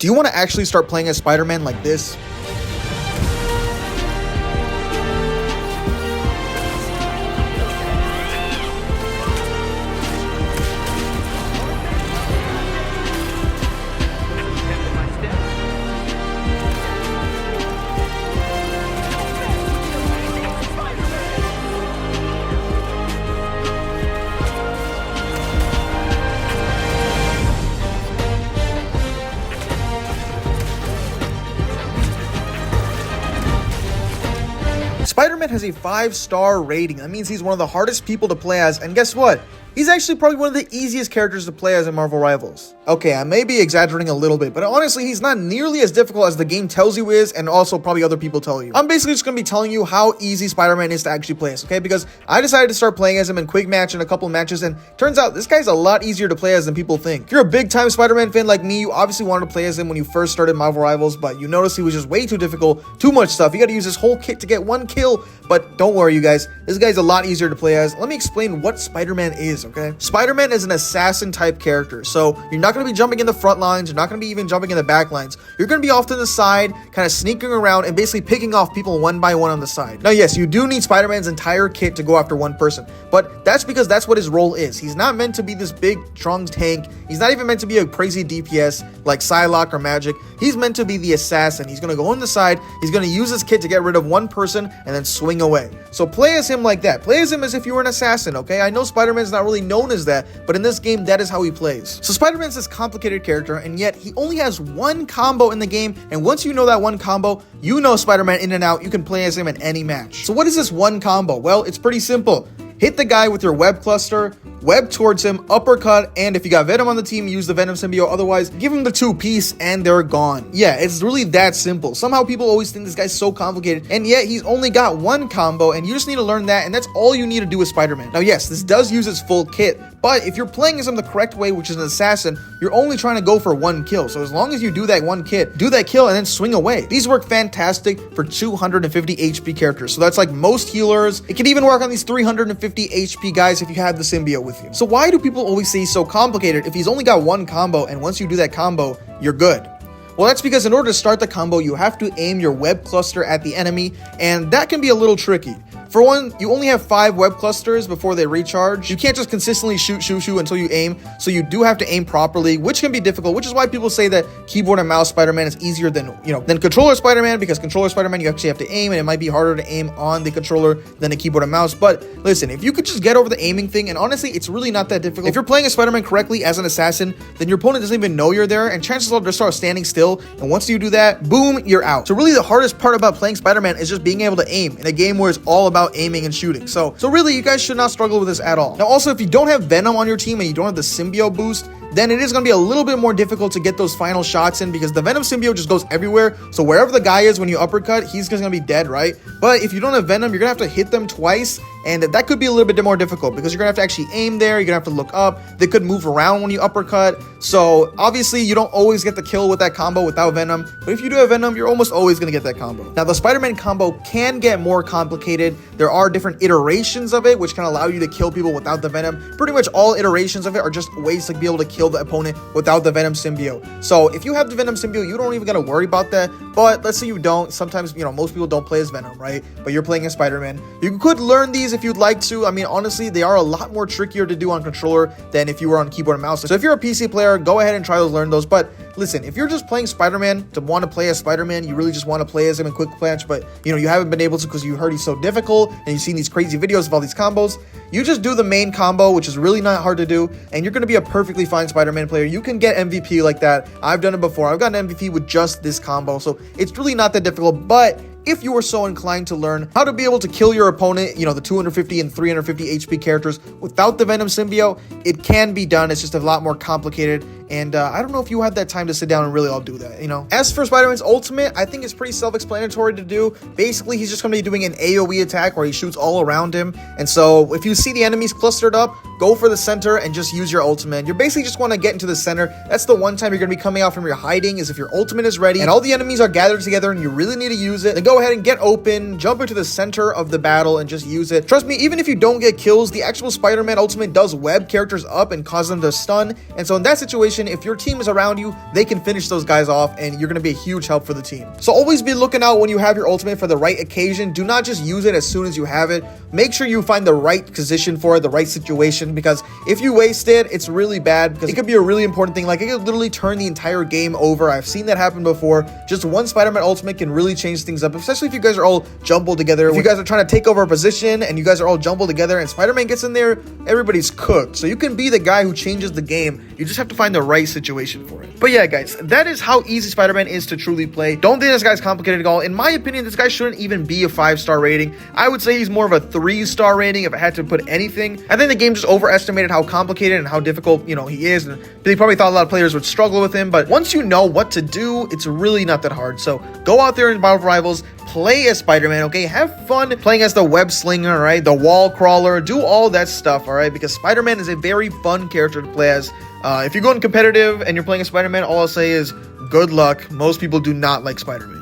Do you want to actually start playing as Spider-Man like this? Spider-Man has a 5-star rating. That means he's one of the hardest people to play as, and guess what? He's actually probably one of the easiest characters to play as in Marvel Rivals. Okay, I may be exaggerating a little bit, but honestly, he's not nearly as difficult as the game tells you is, and also probably other people tell you. I'm basically just going to be telling you how easy Spider-Man is to actually play as, okay? Because I decided to start playing as him in quick match and a couple matches, and turns out this guy's a lot easier to play as than people think. If you're a big-time Spider-Man fan like me, you obviously wanted to play as him when you first started Marvel Rivals, but you noticed he was just way too difficult, too much stuff. You got to use this whole kit to get one kill, but don't worry, you guys. This guy's a lot easier to play as. Let me explain what Spider-Man is, okay? Spider-Man is an assassin type character, so you're not going to be jumping in the front lines, you're not going to be even jumping in the back lines. You're going to be off to the side, kind of sneaking around and basically picking off people one by one on the side. Now yes, you do need Spider-Man's entire kit to go after one person, but that's because that's what his role is. He's not meant to be this big strong tank. He's not even meant to be a crazy DPS like Psylocke or Magic. He's meant to be the assassin. He's going to go on the side, he's going to use his kit to get rid of one person and then swing away. So play as him like that. Play as him as if you were an assassin, okay? I know Spider-Man's not really known as that, but in this game, that is how he plays. So Spider-Man's this complicated character, and yet he only has one combo in the game, and once you know that one combo, you know Spider-Man in and out. You can play as him in any match. So what is this one combo? Well, it's pretty simple. Hit the guy with your web cluster, web towards him, uppercut, and if you got Venom on the team, use the Venom symbiote. Otherwise, give him the 2-piece and they're gone. Yeah, it's really that simple. Somehow people always think this guy's so complicated, and yet he's only got one combo, and you just need to learn that, and that's all you need to do with Spider-Man. Now, yes, this does use its full kit, but if you're playing as him the correct way, which is an assassin, you're only trying to go for one kill. So as long as you do that one kit, do that kill and then swing away. These work fantastic for 250 HP characters. So that's like most healers. It can even work on these 350 HP guys if you have the symbiote with you. So why do people always say he's so complicated if he's only got one combo, and once you do that combo, you're good? Well, that's because in order to start the combo, you have to aim your web cluster at the enemy, and that can be a little tricky. For one, you only have 5 web clusters before they recharge. You can't just consistently shoot until you aim, so you do have to aim properly, which can be difficult, which is why people say that keyboard and mouse Spider-Man is easier than controller Spider-Man, because controller Spider-Man, you actually have to aim, and it might be harder to aim on the controller than a keyboard and mouse. But listen, if you could just get over the aiming thing, and honestly, it's really not that difficult. If you're playing a Spider-Man correctly as an assassin, then your opponent doesn't even know you're there, and chances are they'll start standing still, and once you do that, boom, you're out. So really the hardest part about playing Spider-Man is just being able to aim in a game where it's all about aiming and shooting. So really, you guys should not struggle with this at all. Now, also, if you don't have Venom on your team and you don't have the symbiote boost, then it is going to be a little bit more difficult to get those final shots in, because the Venom symbiote just goes everywhere. So wherever the guy is when you uppercut, he's going to be dead, right? But if you don't have Venom, you're going to have to hit them twice, and that could be a little bit more difficult because you're going to have to actually aim there. You're going to have to look up. They could move around when you uppercut. So obviously, you don't always get the kill with that combo without Venom, but if you do have Venom, you're almost always going to get that combo. Now, the Spider-Man combo can get more complicated. There are different iterations of it, which can allow you to kill people without the Venom. Pretty much all iterations of it are just ways to be able to kill the opponent without the Venom symbiote. So if you have the Venom symbiote, you don't even got to worry about that. But let's say you don't. Sometimes, most people don't play as Venom, right? But you're playing as Spider-Man. You could learn these if you'd like to. I mean, honestly, they are a lot more trickier to do on controller than if you were on keyboard and mouse. So if you're a PC player, go ahead and try to learn those. But listen, if you're just playing Spider-Man to want to play as Spider-Man, you really just want to play as him in quick match, but you haven't been able to because you heard he's so difficult and you've seen these crazy videos of all these combos, you just do the main combo, which is really not hard to do, and you're going to be a perfectly fine Spider-Man player. You can get MVP like that. I've done it before. I've gotten MVP with just this combo, so it's really not that difficult. But if you were so inclined to learn how to be able to kill your opponent, the 250 and 350 HP characters without the Venom symbiote, it can be done. It's just a lot more complicated, and I don't know if you have that time to sit down and really all do that, As for Spider-Man's ultimate, I think it's pretty self-explanatory to do. Basically, he's just going to be doing an AoE attack where he shoots all around him, and so if you see the enemies clustered up, go for the center and just use your ultimate. You basically just want to get into the center. That's the one time you're going to be coming out from your hiding, is if your ultimate is ready and all the enemies are gathered together and you really need to use it, then go ahead and get open, jump into the center of the battle and just use it. Trust me, even if you don't get kills, the actual Spider-Man ultimate does web characters up and cause them to stun, and so in that situation, situation, if your team is around you, they can finish those guys off, and you're going to be a huge help for the team. So always be looking out when you have your ultimate for the right occasion. Do not just use it as soon as you have it. Make sure you find the right position for it, the right situation, because if you waste it, it's really bad, because it could be a really important thing. Like, it could literally turn the entire game over. I've seen that happen before. Just one Spider-Man ultimate can really change things up, especially if you guys are all jumbled together. If you guys are trying to take over a position and you guys are all jumbled together and Spider-Man gets in there, everybody's cooked. So you can be the guy who changes the game. You just have to find the right situation for it. But yeah, guys, that is how easy Spider-Man is to truly play. Don't think this guy's complicated at all. In my opinion, this guy shouldn't even be a 5-star rating. I would say he's more of a 3-star rating if I had to put anything. I think the game just overestimated how complicated and how difficult, he is. And they probably thought a lot of players would struggle with him. But once you know what to do, it's really not that hard. So go out there in Marvel Rivals, play as Spider-Man, okay? Have fun playing as the web slinger, all right? The wall crawler, do all that stuff, all right? Because Spider-Man is a very fun character to play as. If you're going competitive and you're playing as Spider-Man, all I'll say is good luck. Most people do not like Spider-Man.